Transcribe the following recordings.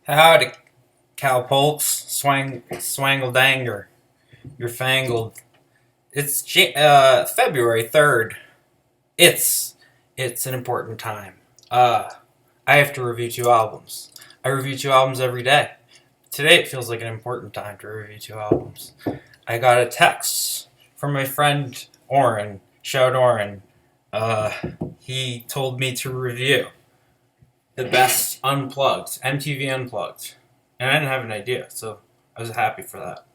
Howdy, cowpokes, swangle danger, you're fangled. It's February 3rd. It's it's an important time. I have to review two albums. I review two albums every day. Today it feels like an important time to review two albums. I got a text from my friend Oren. Shout Oren. Uh, he told me to review the best Unplugged, MTV Unplugged. And I didn't have an idea, so I was happy for that.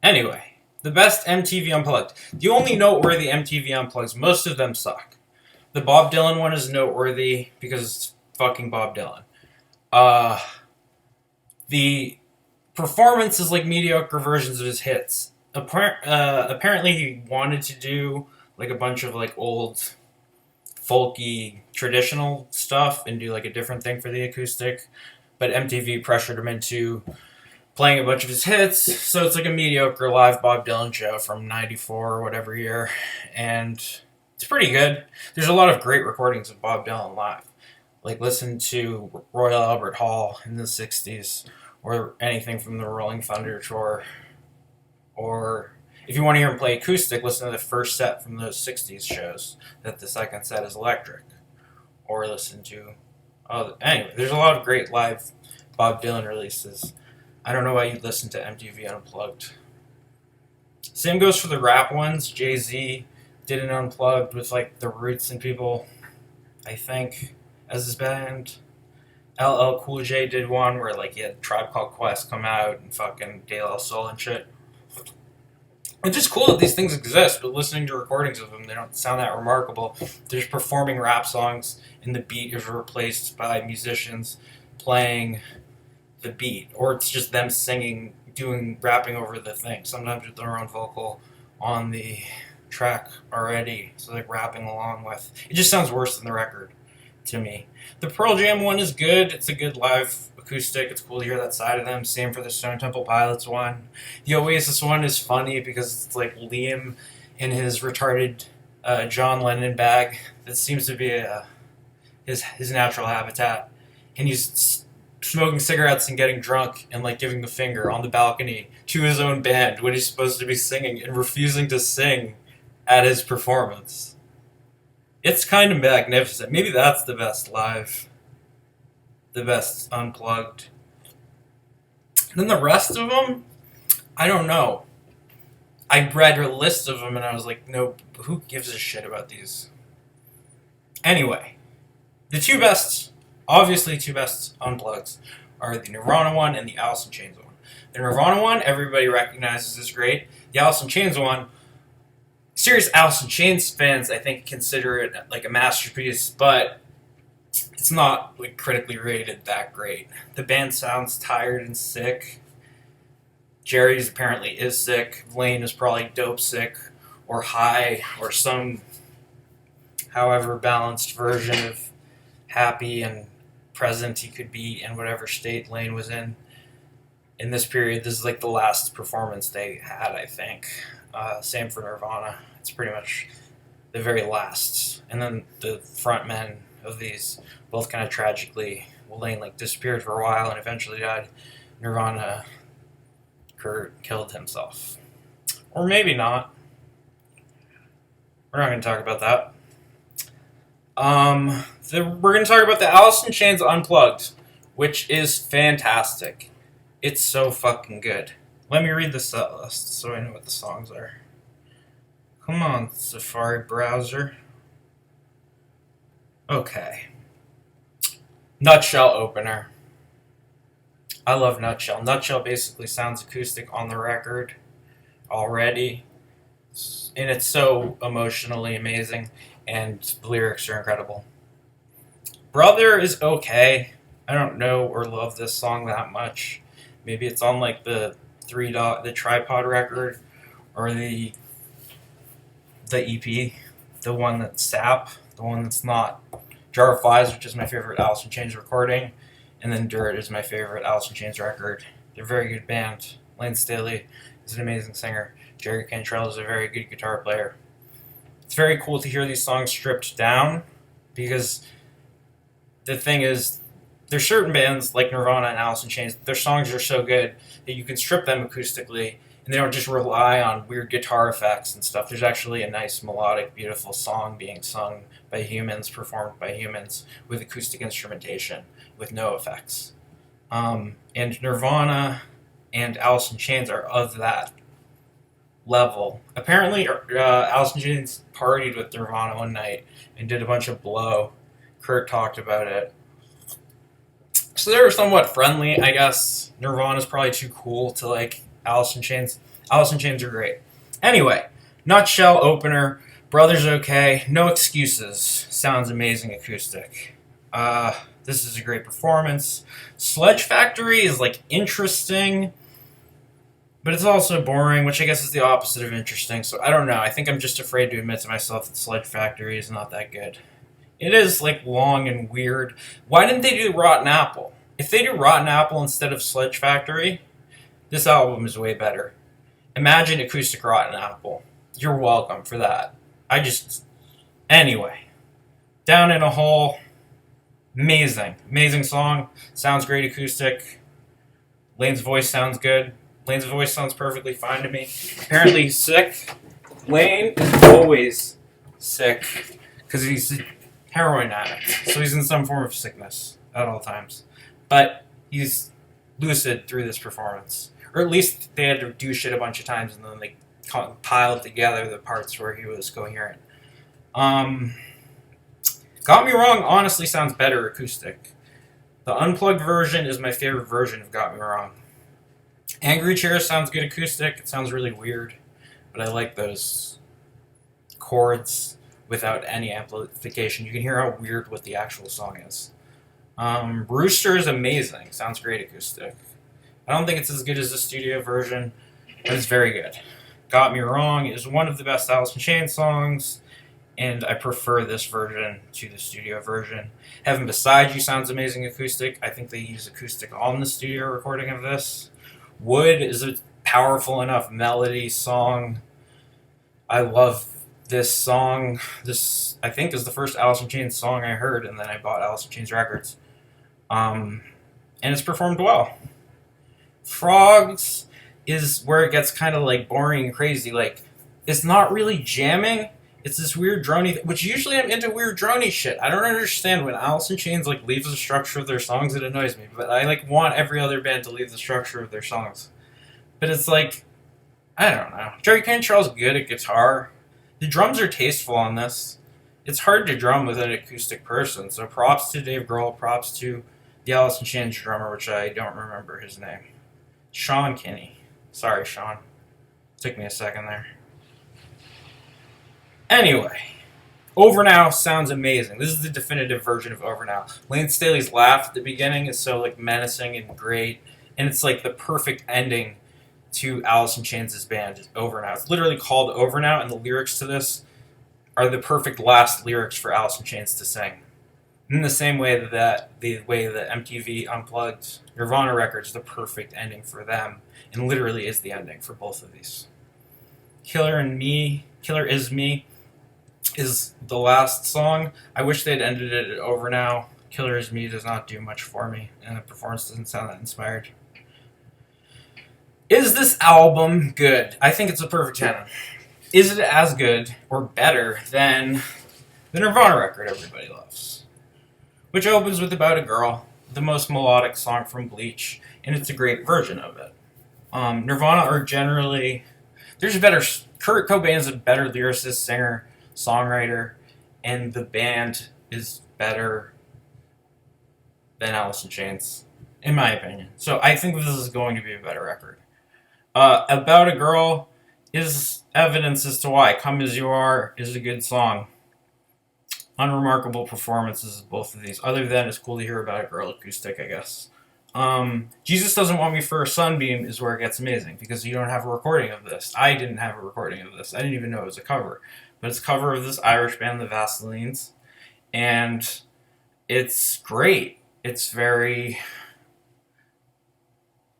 Anyway, the best MTV Unplugged. The only noteworthy MTV Unplugged, most of them suck. The Bob Dylan one is noteworthy because it's fucking Bob Dylan. Uh, the performance is like mediocre versions of his hits. Apparently, he wanted to do like a bunch of like old folky traditional stuff and do like a different thing for the acoustic, but MTV pressured him into playing a bunch of his hits, so it's like a mediocre live Bob Dylan show from '94 or whatever year, and it's pretty good. There's a lot of great recordings of Bob Dylan live. Like listen to Royal Albert Hall in the '60s, or anything from the Rolling Thunder tour, or if you want to hear him play acoustic, listen to the first set from those '60s shows. That the second set is electric, or listen to. Oh, anyway, there's a lot of great live Bob Dylan releases. I don't know why you'd listen to MTV Unplugged. Same goes for the rap ones. Jay-Z did an Unplugged with like the Roots and people, I think, as his band. LL Cool J did one where like he had Tribe Called Quest come out and fucking De La Soul and shit. It's just cool that these things exist, but listening to recordings of them, they don't sound that remarkable. They're just performing rap songs, and the beat is replaced by musicians playing the beat, or it's just them singing, rapping over the thing. Sometimes with their own vocal on the track already, so like rapping along with. It just sounds worse than the record to me. The Pearl Jam one is good. It's a good live acoustic. It's cool to hear that side of them. Same for the Stone Temple Pilots one. The Oasis one is funny because it's like Liam in his retarded John Lennon bag. That seems to be his natural habitat, and he's smoking cigarettes and getting drunk and like giving the finger on the balcony to his own band when he's supposed to be singing and refusing to sing at his performance. It's kind of magnificent. Maybe that's the best live, the best Unplugged. And then the rest of them, I don't know. I read a list of them and I was like, no, who gives a shit about these? Anyway, the obviously two best Unplugged are the Nirvana one and the Alice in Chains one. The Nirvana one, everybody recognizes is great. The Alice in Chains one, serious Alice in Chains fans, I think, consider it like a masterpiece, but it's not like critically rated that great. The band sounds tired and sick. Jerry's apparently is sick. Lane is probably dope sick or high or some however balanced version of happy and present he could be in whatever state Lane was in this period. This is like the last performance they had, I think. Same for Nirvana. It's pretty much the very last. And then the front men of these both kind of tragically, well, Lane like disappeared for a while and eventually died. Nirvana, Kurt killed himself. Or maybe not. We're not going to talk about that. We're going to talk about the Alice in Chains Unplugged, which is fantastic. It's so fucking good. Let me read the set list so I know what the songs are. Come on, Safari browser. Okay. Nutshell opener. I love Nutshell. Nutshell basically sounds acoustic on the record already, and it's so emotionally amazing, and the lyrics are incredible. Brother is okay. I don't know or love this song that much. Maybe it's on like the the tripod record, or the EP, the one that's Sap, the one that's not. Jar of Flies, which is my favorite Alice in Chains recording, and then Dirt is my favorite Alice in Chains record. They're a very good band. Lane Staley is an amazing singer. Jerry Cantrell is a very good guitar player. It's very cool to hear these songs stripped down, because the thing is, There's certain bands like Nirvana and Alice in Chains, their songs are so good that you can strip them acoustically and they don't just rely on weird guitar effects and stuff. There's actually a nice, melodic, beautiful song being sung by humans, performed by humans, with acoustic instrumentation, with no effects. And Nirvana and Alice in Chains are of that level. Apparently, Alice in Chains partied with Nirvana one night and did a bunch of blow. Kurt talked about it. So they were somewhat friendly, I guess. Nirvana's probably too cool to like Alice in Chains. Alice in Chains are great. Anyway, Nutshell opener. Brothers okay. No excuses. Sounds amazing acoustic. This is a great performance. Sledge Factory is like interesting, but it's also boring, which I guess is the opposite of interesting. So I don't know. I think I'm just afraid to admit to myself that Sledge Factory is not that good. It is like long and weird. Why didn't they do Rotten Apple? If they do Rotten Apple instead of Sledge Factory, this album is way better. Imagine acoustic Rotten Apple. You're welcome for that. Anyway. Down in a Hole. Amazing. Amazing song. Sounds great acoustic. Lane's voice sounds good. Lane's voice sounds perfectly fine to me. Apparently he's sick. Lane is always sick because he's a heroin addict. So he's in some form of sickness at all times. But he's lucid through this performance. Or at least they had to do shit a bunch of times and then they piled together the parts where he was coherent. Got Me Wrong honestly sounds better acoustic. The Unplugged version is my favorite version of Got Me Wrong. Angry Chair sounds good acoustic. It sounds really weird, but I like those chords without any amplification. You can hear how weird what the actual song is. Brewster is amazing. Sounds great acoustic. I don't think it's as good as the studio version, but it's very good. Got Me Wrong is one of the best Alice in Chains songs, and I prefer this version to the studio version. Heaven Beside You sounds amazing acoustic. I think they use acoustic on the studio recording of this. Wood is a powerful enough melody song. I love this song. This, I think, is the first Alice in Chains song I heard, and then I bought Alice in Chains records. And it's performed well. Frogs is where it gets kind of like boring and crazy. Like, it's not really jamming. It's this weird drony, which usually I'm into weird drony shit. I don't understand when Alice in Chains like leaves the structure of their songs. It annoys me, but I like want every other band to leave the structure of their songs. But it's like, I don't know. Jerry Cantrell's good at guitar. The drums are tasteful on this. It's hard to drum with an acoustic person, so props to Dave Grohl, props to the Alice in Chains drummer, which I don't remember his name. Sean Kinney. Sorry, Sean. Took me a second there. Anyway, Over Now sounds amazing. This is the definitive version of Over Now. Lane Staley's laugh at the beginning is so like menacing and great, and it's like the perfect ending to Alice in Chains' band, Over Now. It's literally called Over Now, and the lyrics to this are the perfect last lyrics for Alice in Chains to sing. In the same way that the MTV Unplugged Nirvana records the perfect ending for them, and literally is the ending for both of these. Killer Is Me is the last song. I wish they'd ended it Over Now. Killer Is Me does not do much for me, and the performance doesn't sound that inspired. Is this album good? I think it's a perfect 10. Is it as good or better than the Nirvana record everybody loves? Which opens with About a Girl, the most melodic song from Bleach, and it's a great version of it. Nirvana are generally... Kurt Cobain's a better lyricist, singer, songwriter, and the band is better than Alice in Chains, in my opinion. So I think this is going to be a better record. About a Girl is evidence as to why. Come As You Are is a good song. Unremarkable performances of both of these. Other than it's cool to hear About a Girl acoustic, I guess. Jesus Doesn't Want Me for a Sunbeam is where it gets amazing, because you don't have a recording of this. I didn't have a recording of this. I didn't even know it was a cover. But it's a cover of this Irish band, the Vaselines, and it's great. It's very...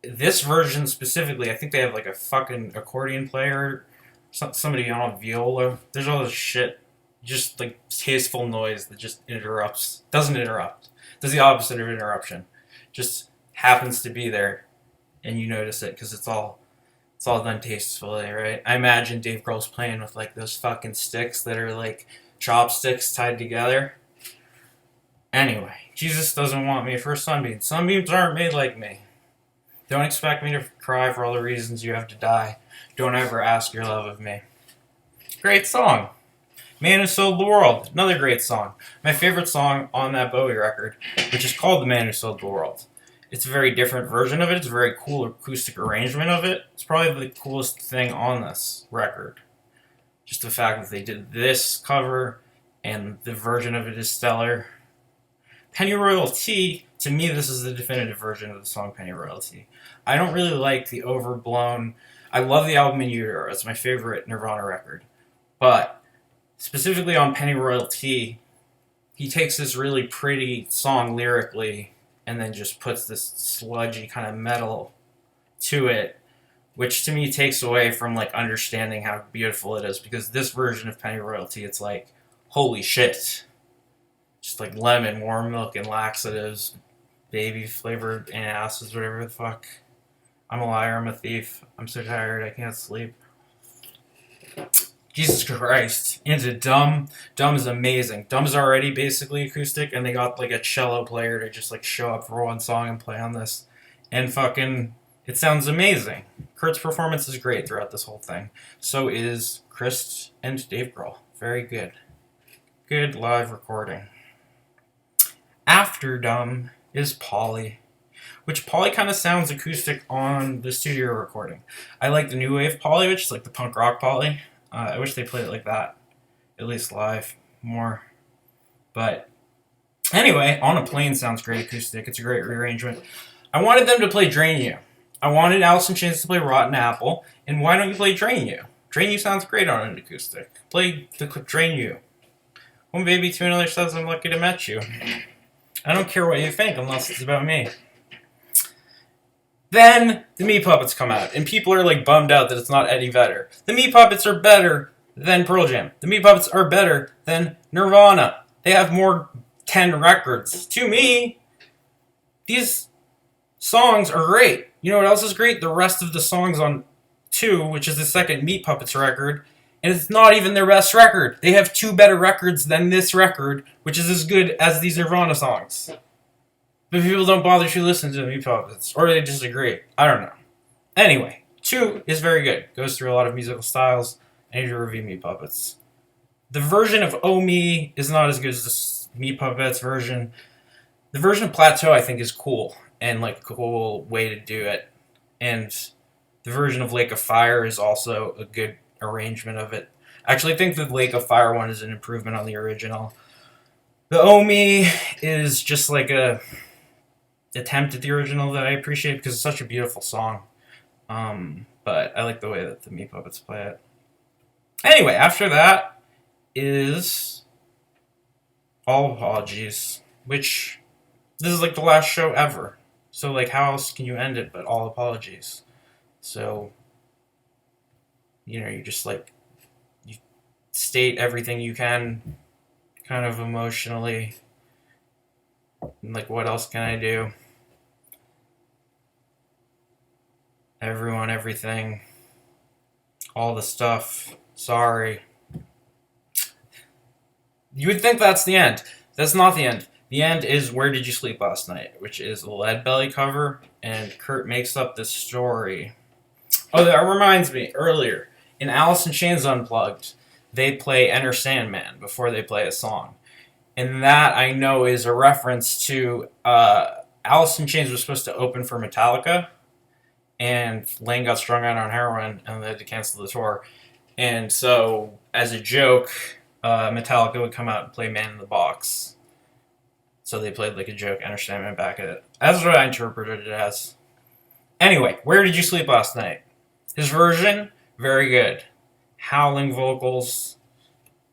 This version specifically, I think they have like a fucking accordion player, somebody on a viola. There's all this shit, just like tasteful noise that just doesn't interrupt. Does the opposite of interruption. Just happens to be there, and you notice it because it's all done tastefully, right? I imagine Dave Grohl's playing with like those fucking sticks that are like chopsticks tied together. Anyway, Jesus doesn't want me for sunbeams. Sunbeams aren't made like me. Don't expect me to cry for all the reasons you have to die. Don't ever ask your love of me. Great song. Man Who Sold the World. Another great song. My favorite song on that Bowie record, which is called The Man Who Sold the World. It's a very different version of it. It's a very cool acoustic arrangement of it. It's probably the coolest thing on this record. Just the fact that they did this cover and the version of it is stellar. Pennyroyal Tea, to me, this is the definitive version of the song Pennyroyal Tea. I don't really like the overblown... I love the album In Utero. It's my favorite Nirvana record. But specifically on Pennyroyal Tea, he takes this really pretty song lyrically and then just puts this sludgy kind of metal to it, which to me takes away from like understanding how beautiful it is, because this version of Pennyroyal Tea, it's like, holy shit. Just like lemon, warm milk, and laxatives, baby flavored antacids, whatever the fuck. I'm a liar, I'm a thief. I'm so tired, I can't sleep. Jesus Christ. Into Dumb. Dumb is amazing. Dumb is already basically acoustic, and they got like a cello player to just like show up for one song and play on this. And fucking, it sounds amazing. Kurt's performance is great throughout this whole thing. So is Chris and Dave Grohl. Very good. Good live recording. After Dumb is Polly, which Polly kind of sounds acoustic on the studio recording. I like the new wave Polly, which is like the punk rock Polly. I wish they played it like that, at least live, more. But anyway, On a Plane sounds great acoustic. It's a great rearrangement. I wanted them to play Drain You. I wanted Allison Chains to play Rotten Apple, and why don't you play Drain You? Drain You sounds great on an acoustic. Play the Drain You. One baby to another says I'm lucky to met you. I don't care what you think unless it's about me. Then the Meat Puppets come out, and people are like bummed out that it's not Eddie Vedder. The Meat Puppets are better than Pearl Jam. The Meat Puppets are better than Nirvana. They have more 10 records. To me, these songs are great. You know what else is great? The rest of the songs on 2, which is the second Meat Puppets record, and it's not even their best record. They have 2 better records than this record, which is as good as these Nirvana songs. But people don't bother to listen to the Meat Puppets, or they disagree. I don't know. Anyway, 2 is very good. Goes through a lot of musical styles. I need to review Meat Puppets. The version of Oh Me is not as good as the Meat Puppets version. The version of Plateau, I think, is cool, and like a cool way to do it. And the version of Lake of Fire is also a good arrangement of it. I actually think the Lake of Fire one is an improvement on the original. The Oh Me is just like a attempt at the original that I appreciate because it's such a beautiful song. But I like the way that the Meat Puppets play it. Anyway, after that is All Apologies, which this is like the last show ever. So like how else can you end it but All Apologies? So, you know, you just like, you state everything you can kind of emotionally. Like, what else can I do? Everyone, everything, all the stuff, sorry. You would think that's the end. That's not the end. The end is Where Did You Sleep Last Night, which is a Leadbelly cover, and Kurt makes up this story. Oh, that reminds me, earlier, in Allison Chains Unplugged, they play Enter Sandman before they play a song. And that, I know, is a reference to Allison Chains was supposed to open for Metallica, and Lane got strung out on heroin, and they had to cancel the tour. And so, as a joke, Metallica would come out and play Man in the Box. So they played like a joke, Enter Sandman back at it. That's what I interpreted it as. Anyway, Where Did You Sleep Last Night? His version, very good. Howling vocals,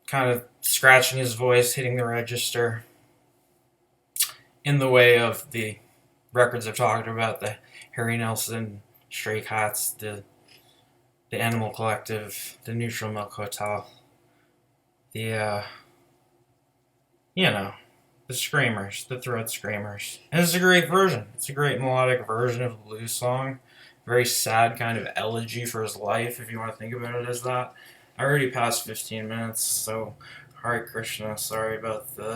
kind of scratching his voice, hitting the register. In the way of the records I've talked about, the Harry Nelson, Stray Cats, the Animal Collective, the Neutral Milk Hotel, the, you know, The Screamers, the Throat Screamers. And it's a great version. It's a great melodic version of a blues song. Very sad kind of elegy for his life, if you want to think about it as that. I already passed 15 minutes, so Hare Krishna, sorry about the